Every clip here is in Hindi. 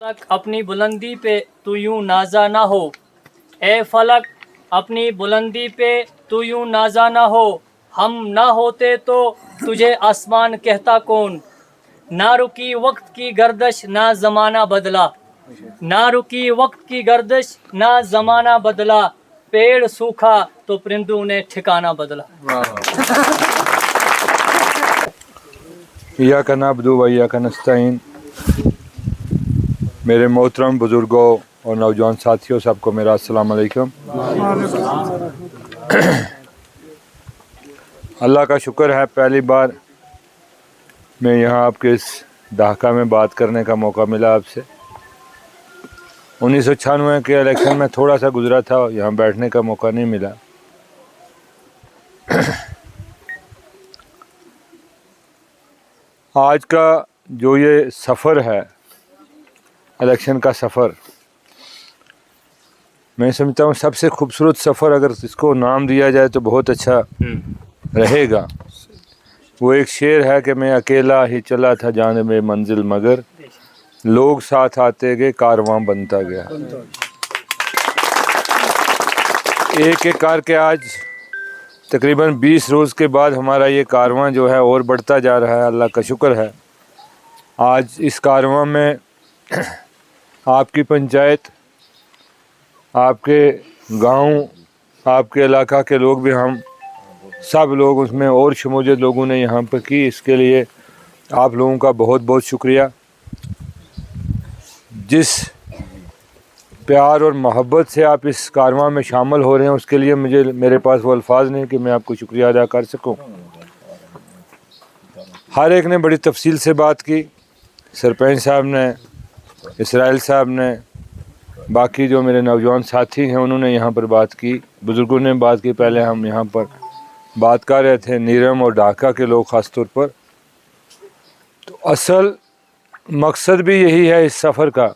फलक अपनी बुलंदी पे तू यूं नाजा ना हो, ए फलक अपनी बुलंदी पे तू यूं नाजा ना हो। हम ना होते तो तुझे आसमान कहता कौन। ना रुकी वक्त की गर्दश ना ज़माना बदला, ना रुकी वक्त की गर्दश ना ज़माना बदला। पेड़ सूखा तो परिंदों ने ठिकाना बदला। इय्याका नअब्दु व इय्याका नस्तईन। मेरे मोहतरम बुज़ुर्गों और नौजवान साथियों, सबको मेरा अस्सलाम वालेकुम। अल्लाह का शुक्र है, पहली बार मैं यहाँ आपके इस ढाका में बात करने का मौका मिला आपसे। 1996 के इलेक्शन में थोड़ा सा गुजरा था, यहाँ बैठने का मौका नहीं मिला। आज का जो ये सफ़र है, इलेक्शन का सफ़र, मैं समझता हूँ सबसे खूबसूरत सफ़र अगर इसको नाम दिया जाए तो बहुत अच्छा रहेगा। वो एक शेर है कि मैं अकेला ही चला था जाने में मंजिल, मगर लोग साथ आते गए कारवां बनता गया। एक एक करके आज तकरीबन 20 रोज़ के बाद हमारा ये कारवां जो है और बढ़ता जा रहा है। अल्लाह का शुक्र है, आज इस कारवां में आपकी पंचायत, आपके गांव, आपके इलाका के लोग भी, हम सब लोग उसमें और शमूलियत लोगों ने यहाँ पर की। इसके लिए आप लोगों का बहुत बहुत शुक्रिया। जिस प्यार और मोहब्बत से आप इस कारवां में शामिल हो रहे हैं, उसके लिए मेरे पास वो अल्फाज नहीं कि मैं आपको शुक्रिया अदा कर सकूं। हर एक ने बड़ी तफसील से बात की। सरपंच साहब ने, इसराइल साहब ने, बाकी जो मेरे नौजवान साथी हैं उन्होंने यहाँ पर बात की, बुज़ुर्गों ने बात की। पहले हम यहाँ पर बात कर रहे थे, नीरम और ढाका के लोग ख़ास तौर पर। तो असल मकसद भी यही है इस सफ़र का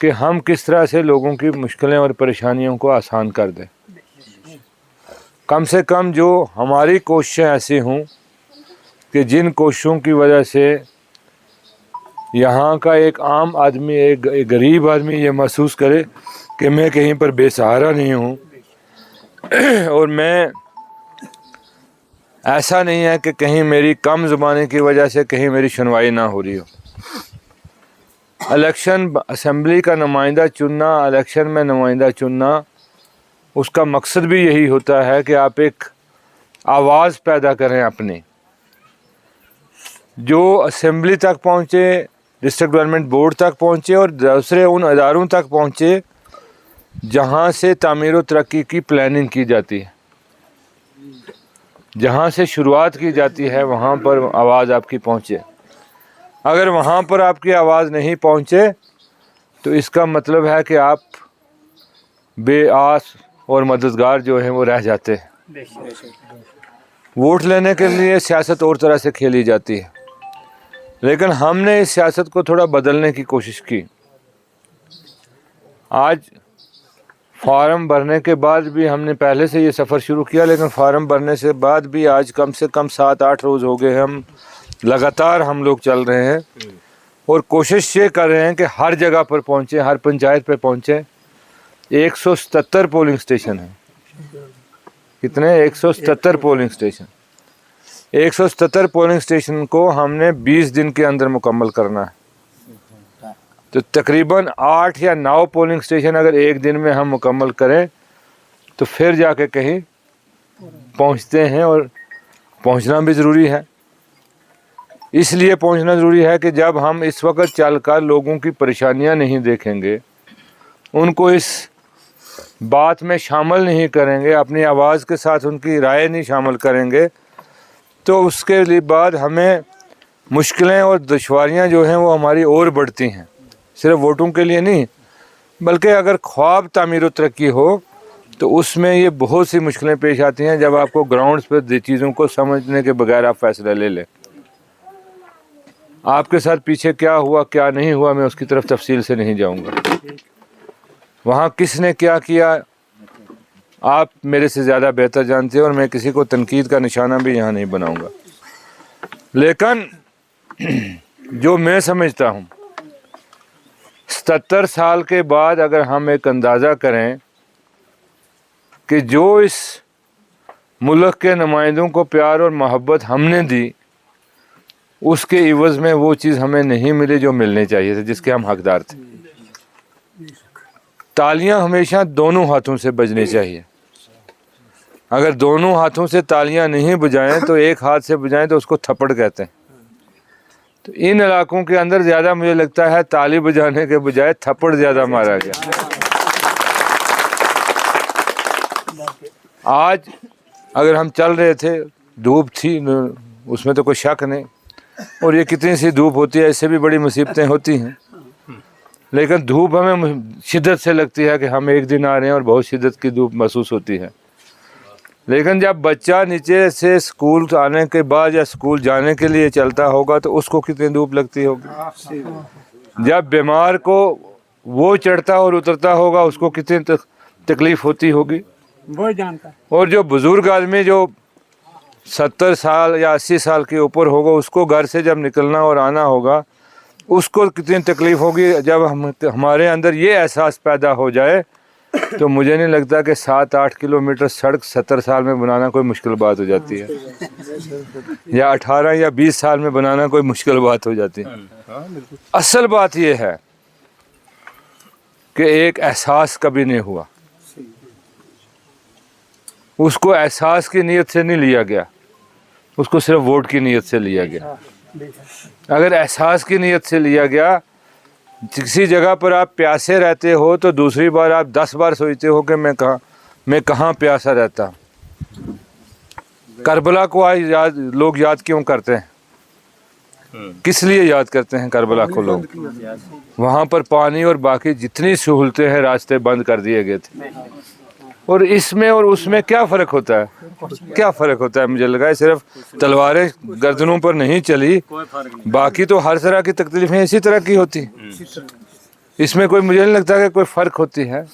कि हम किस तरह से लोगों की मुश्किलें और परेशानियों को आसान कर दें। कम से कम जो हमारी कोशिशें ऐसी हों कि जिन कोशिशों की वजह से यहाँ का एक आम आदमी, एक गरीब आदमी ये महसूस करे कि मैं कहीं पर बेसहारा नहीं हूँ और मैं, ऐसा नहीं है कि कहीं मेरी कम ज़ुबानी की वजह से कहीं मेरी सुनवाई ना हो रही हो। इलेक्शन असेंबली का नुमाइंदा चुनना, इलेक्शन में नुमाइंदा चुनना, उसका मकसद भी यही होता है कि आप एक आवाज़ पैदा करें अपनी, जो असेंबली तक पहुँचे, डिस्ट्रिक्ट डेवलपमेंट बोर्ड तक पहुँचे और दूसरे उन अदारों तक पहुँचे जहाँ से तामीर व तरक्की की प्लानिंग की जाती है, जहाँ से शुरुआत की जाती है, वहाँ पर आवाज़ आपकी पहुँचे। अगर वहाँ पर आपकी आवाज़ नहीं पहुँचे तो इसका मतलब है कि आप बेआस और मददगार जो हैं वो रह जाते हैं। वोट लेने के लिए सियासत और तरह से खेली जाती है, लेकिन हमने इस सियासत को थोड़ा बदलने की कोशिश की। आज फार्म भरने के बाद भी, हमने पहले से ये सफ़र शुरू किया, लेकिन फार्म भरने से बाद भी आज कम से कम 7-8 रोज़ हो गए हम लगातार हम लोग चल रहे हैं और कोशिश ये कर रहे हैं कि हर जगह पर पहुँचें, हर पंचायत पर पहुँचें। 177 पोलिंग स्टेशन हैं। कितने? 177 पोलिंग स्टेशन। 177 पोलिंग स्टेशन को हमने 20 दिन के अंदर मुकम्मल करना है। तो तकरीबन 8 या 9 पोलिंग स्टेशन अगर एक दिन में हम मुकम्मल करें तो फिर जाके कहीं पहुंचते हैं, और पहुंचना भी ज़रूरी है। इसलिए पहुंचना ज़रूरी है कि जब हम इस वक्त चलकर लोगों की परेशानियां नहीं देखेंगे, उनको इस बात में शामिल नहीं करेंगे, अपनी आवाज़ के साथ उनकी राय नहीं शामिल करेंगे, तो उसके लिए बाद हमें मुश्किलें और दुश्वारियां जो हैं वो हमारी और बढ़ती हैं। सिर्फ वोटों के लिए नहीं, बल्कि अगर ख्वाब तामीर व तरक्की हो तो उसमें ये बहुत सी मुश्किलें पेश आती हैं जब आपको ग्राउंड्स पर चीज़ों को समझने के बगैर आप फैसला ले लें। आपके साथ पीछे क्या हुआ क्या नहीं हुआ, मैं उसकी तरफ तफसील से नहीं जाऊंगा। वहाँ किसने क्या किया आप मेरे से ज़्यादा बेहतर जानते हैं, और मैं किसी को तनकीद का निशाना भी यहाँ नहीं बनाऊंगा। लेकिन जो मैं समझता हूँ 77 साल के बाद अगर हम एक अंदाज़ा करें कि जो इस मुल्क के नुमाइंदों को प्यार और मोहब्बत हमने दी, उसके इवज़ में वो चीज़ हमें नहीं मिली जो मिलनी चाहिए थी, जिसके हम हकदार थे। तालियां हमेशा दोनों हाथों से बजनी चाहिए। अगर दोनों हाथों से तालियां नहीं बजाएं तो एक हाथ से बजाएं तो उसको थप्पड़ कहते हैं। तो इन इलाकों के अंदर ज़्यादा मुझे लगता है ताली बजाने के बजाय थप्पड़ ज़्यादा मारा गया। आज अगर हम चल रहे थे, धूप थी, उसमें तो कोई शक नहीं, और ये कितनी सी धूप होती है, इससे भी बड़ी मुसीबतें होती हैं, लेकिन धूप हमें शिद्दत से लगती है कि हम एक दिन आ रहे हैं और बहुत शिद्दत की धूप महसूस होती है। लेकिन जब बच्चा नीचे से स्कूल आने के बाद या स्कूल जाने के लिए चलता होगा तो उसको कितनी धूप लगती होगी। जब बीमार को वो चढ़ता और उतरता होगा उसको कितनी तकलीफ होती होगी, वो जानता है। और जो बुज़ुर्ग आदमी जो 70 साल या 80 साल के ऊपर होगा, उसको घर से जब निकलना और आना होगा, उसको कितनी तकलीफ़ होगी। जब हमारे अंदर ये एहसास पैदा हो जाए तो मुझे नहीं लगता कि 7-8 किलोमीटर सड़क 70 साल में बनाना कोई मुश्किल बात हो जाती है, या 18 या 20 साल में बनाना कोई मुश्किल बात हो जाती है। असल बात यह है कि एक एहसास कभी नहीं हुआ, उसको एहसास की नीयत से नहीं लिया गया, उसको सिर्फ वोट की नीयत से लिया गया। अगर एहसास की नीयत से लिया गया, किसी जगह पर आप प्यासे रहते हो तो दूसरी बार आप 10 बार सोचते हो कि मैं कहाँ प्यासा रहता। करबला को आज लोग याद क्यों करते हैं, किस लिए याद करते हैं करबला को लोग? वहाँ पर पानी और बाकी जितनी सहूलतें हैं, रास्ते बंद कर दिए गए थे, और इसमें और उसमें क्या फ़र्क होता है? क्या फ़र्क होता है? मुझे लगा है सिर्फ तलवारें गर्दनों पर नहीं चली, बाकी तो हर तरह की तकलीफ़ें इसी तरह की होती, इसमें कोई मुझे नहीं लगता कि कोई फ़र्क होती है।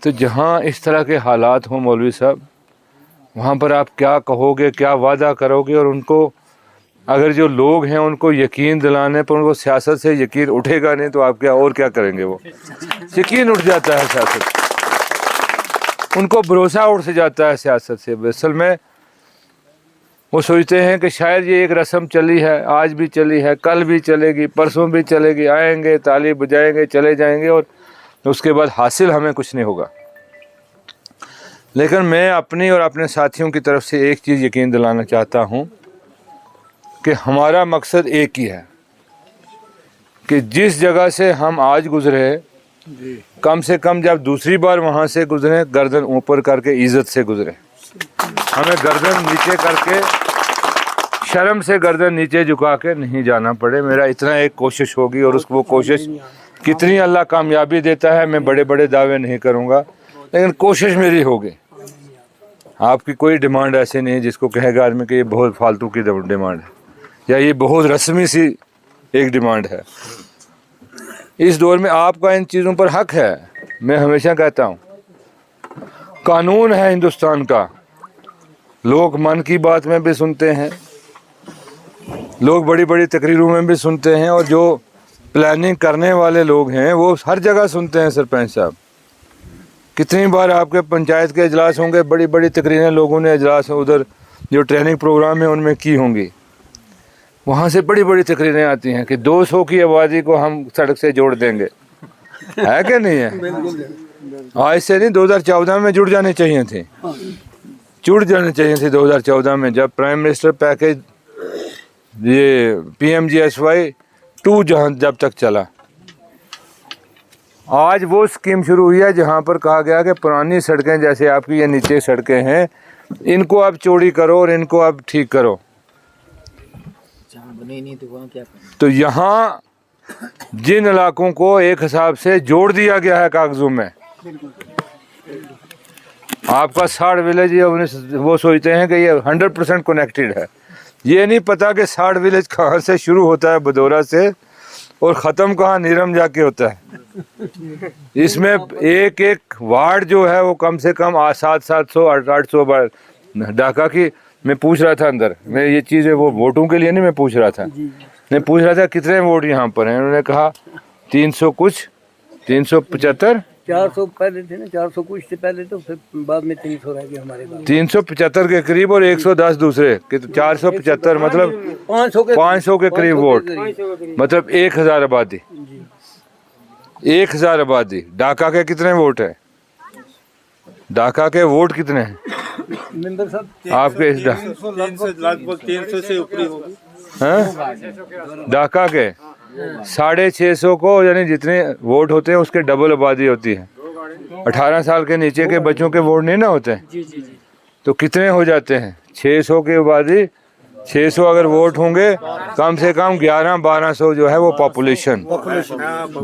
तो जहाँ इस तरह के हालात हों मौलवी साहब, वहाँ पर आप क्या कहोगे, क्या वादा करोगे? और उनको अगर जो लोग हैं उनको यकीन दिलाने पर उनको सियासत से यकीन उठेगा नहीं तो आप क्या करेंगे? वो यकीन उठ जाता है सियासत, उनको भरोसा उठ से जाता है सियासत से। असल में वो सोचते हैं कि शायद ये एक रस्म चली है, आज भी चली है, कल भी चलेगी, परसों भी चलेगी, आएंगे, ताली बजाएंगे, चले जाएंगे, और उसके बाद हासिल हमें कुछ नहीं होगा। लेकिन मैं अपनी और अपने साथियों की तरफ से एक चीज़ यकीन दिलाना चाहता हूँ कि हमारा मकसद एक ही है कि जिस जगह से हम आज गुज़रे, कम से कम जब दूसरी बार वहाँ से गुजरें, गर्दन ऊपर करके इज़्ज़त से गुजरें। हमें गर्दन नीचे करके, शर्म से गर्दन नीचे झुका के नहीं जाना पड़े। मेरा इतना एक कोशिश होगी, और वो कोशिश कितनी अल्लाह कामयाबी देता है मैं बड़े बड़े दावे नहीं करूँगा, लेकिन कोशिश मेरी होगी। आपकी कोई डिमांड ऐसी नहीं जिसको कहेगा आदमी कि ये बहुत फालतू की डिमांड है या ये बहुत रस्मी सी एक डिमांड है। इस दौर में आपका इन चीज़ों पर हक है। मैं हमेशा कहता हूँ, कानून है हिंदुस्तान का, लोग मन की बात में भी सुनते हैं, लोग बड़ी बड़ी तकरीरों में भी सुनते हैं, और जो प्लानिंग करने वाले लोग हैं वो हर जगह सुनते हैं। सरपंच साहब, कितनी बार आपके पंचायत के इजलास होंगे, बड़ी बड़ी तकरीरें लोगों ने इजलास उधर जो ट्रेनिंग प्रोग्राम है उनमें की होंगी, वहाँ से बड़ी बड़ी तकरीरें आती हैं कि 200 की आबादी को हम सड़क से जोड़ देंगे। है कि नहीं है? आज से नहीं, 2014 में जुड़ जाने चाहिए थे, जुड़ जाने चाहिए थे 2014 में, जब प्राइम मिनिस्टर पैकेज ये PMGSY 2 जब तक चला। आज वो स्कीम शुरू हुई है जहाँ पर कहा गया कि पुरानी सड़कें जैसे आपकी ये नीचे सड़कें हैं, इनको आप चौड़ी करो और इनको आप ठीक करो। तो यहाँ जिन इलाकों को एक हिसाब से जोड़ दिया गया है कागजों में, आपका 60 विलेज, वो सोचते हैं कि ये 100% कनेक्टेड है। ये नहीं पता कि 60 विलेज कहाँ से शुरू होता है, बदौरा से, और ख़त्म कहाँ नीरम जाके होता है। इसमें एक एक वार्ड जो है वो कम से कम 700 800 बार ढाका की। मैं पूछ रहा था अंदर, मैं ये चीज़ है वो वोटों के लिए नहीं मैं पूछ रहा था, मैं पूछ रहा था कितने वोट यहाँ पर हैं। उन्होंने कहा 300 कुछ 375 400 पहले थे ना, 400 कुछ से पहले, तो फिर बाद में 300 रह गए हमारे पास। 375 के करीब और 110 दूसरे कि 475 मतलब 500 के करीब वोट, मतलब 1000 आबादी। 1000 आबादी। ढाका के कितने वोट है? ढाका के वोट कितने हैं मेंबर साहब? आपके इस लगभग 300 से ऊपर होगी। हैं? ढाका के 650 को, यानी जितने वोट होते हैं उसके डबल आबादी होती है। 18 साल के नीचे के बच्चों के वोट नहीं ना होते हैं, जी जी जी। तो कितने हो जाते हैं? 600 की आबादी, 600 अगर वोट होंगे, कम से कम 11-1200 जो है वो पॉपुलेशन।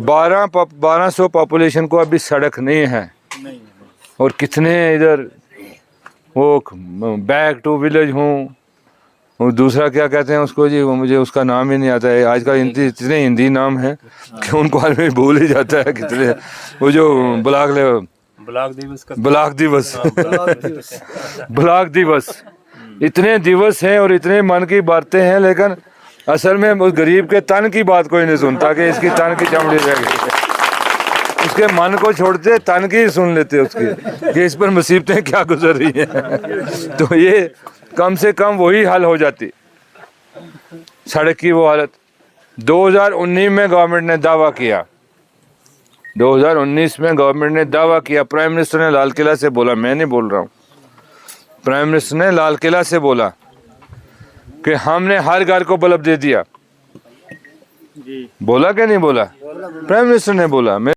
1200 पॉपुलेशन को अभी सड़क नहीं है। और कितने इधर वो बैक टू विलेज हूँ, और दूसरा क्या कहते हैं उसको जी, वो मुझे उसका नाम ही नहीं आता है आजकल। इतने हिंदी नाम हैं कि उनको आदमी भूल ही जाता है कितने। वो जो ब्लॉक दिवस ब्लॉक दिवस, इतने दिवस हैं और इतने मन की बातें हैं, लेकिन असल में उस गरीब के तन की बात कोई नहीं सुनता कि इसकी तन की चमड़ी रह गई। उसके मन को छोड़ते तन की सुन लेते उसकी कि इस पर मुसीबतें क्या गुजर रही हैं। तो ये कम से कम वही हल हो जाती सड़क की वो हालत। 2019 में गवर्नमेंट ने दावा किया, 2019 में गवर्नमेंट ने दावा किया, प्राइम मिनिस्टर ने लाल किला से बोला, मैं नहीं बोल रहा हूँ, प्राइम मिनिस्टर ने लाल किला से बोला कि हमने हर घर को बल्ब दे दिया। बोला कि नहीं बोला? प्राइम मिनिस्टर ने बोला। मैं